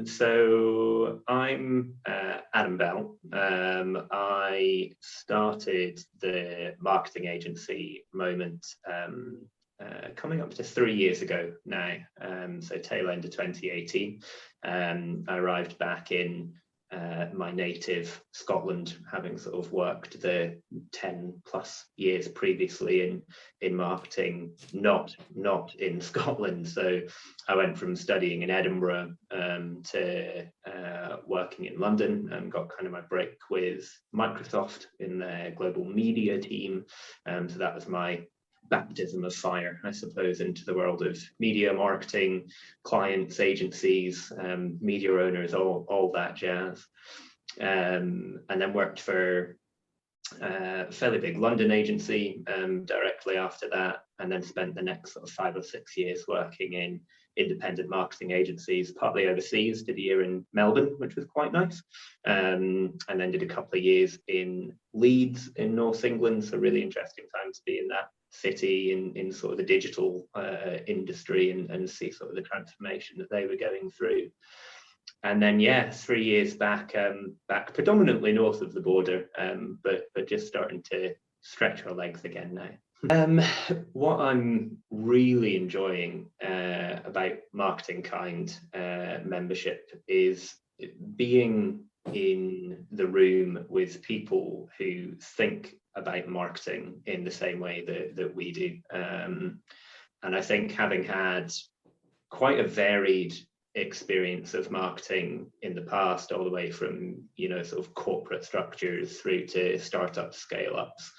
So I'm Adam Bell. I started the marketing agency Moment coming up to 3 years ago now, so tail end of 2018. I arrived back in my native Scotland, having sort of worked the 10 plus years previously in marketing, not in Scotland. So I went from studying in Edinburgh to working in London, and got kind of my break with Microsoft in their global media team. So that was my baptism of fire, I suppose, into the world of media marketing, clients, agencies, media owners, all that jazz. And then worked for a fairly big London agency directly after that, and then spent the next sort of 5 or 6 years working in independent marketing agencies, partly overseas. Did a year in Melbourne, which was quite nice, and then did a couple of years in Leeds in North England. So really interesting time to be in that city in sort of the digital industry and see sort of the transformation that they were going through. And then 3 years back predominantly north of the border, but just starting to stretch our legs again now. What I'm really enjoying about MarketingKind membership is being in the room with people who think about marketing in the same way that we do. And I think, having had quite a varied experience of marketing in the past, all the way from sort of corporate structures through to startup scale-ups,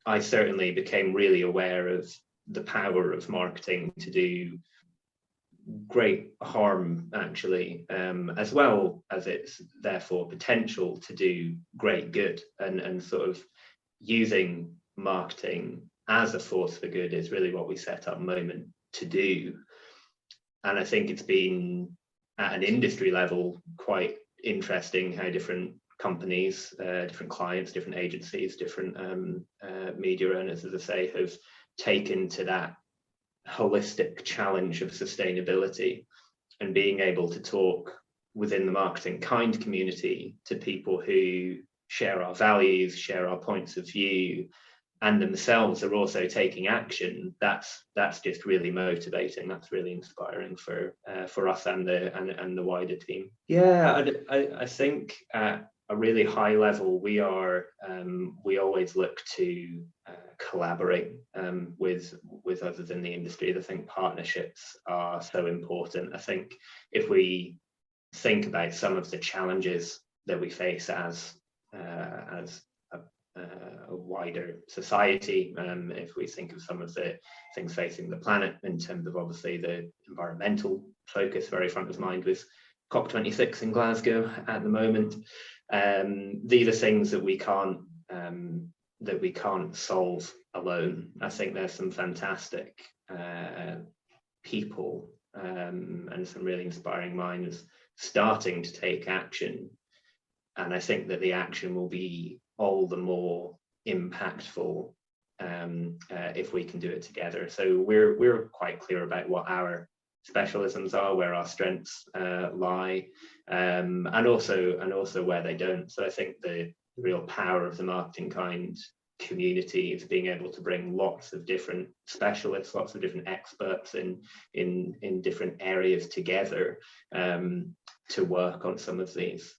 I certainly became really aware of the power of marketing to do great harm, actually, as well as its therefore potential to do great good, and sort of using marketing as a force for good is really what we set up Moment to do. And I think it's been, at an industry level, quite interesting how different companies, different clients, different agencies, different media owners, as I say, have taken to that holistic challenge of sustainability, and being able to talk within the MarketingKind community to people who share our values, share our points of view, and themselves are also taking action. That's just really motivating. That's really inspiring for us and the wider team. I think at a really high level, we always look to collaborate with others in the industry. I think partnerships are so important. I think if we think about some of the challenges that we face as a wider society, if we think of some of the things facing the planet in terms of, obviously, the environmental focus very front of mind with COP26 in Glasgow at the moment, these are things that we can't solve alone. I think there's some fantastic people and some really inspiring minds starting to take action, and I think that the action will be all the more impactful if we can do it together. So we're quite clear about what our specialisms are, where our strengths lie, and also where they don't. So I think the real power of the MarketingKind community is being able to bring lots of different specialists, lots of different experts in different areas together to work on some of these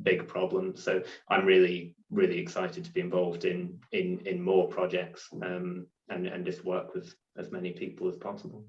big problems. So I'm really excited to be involved in more projects and just work with as many people as possible.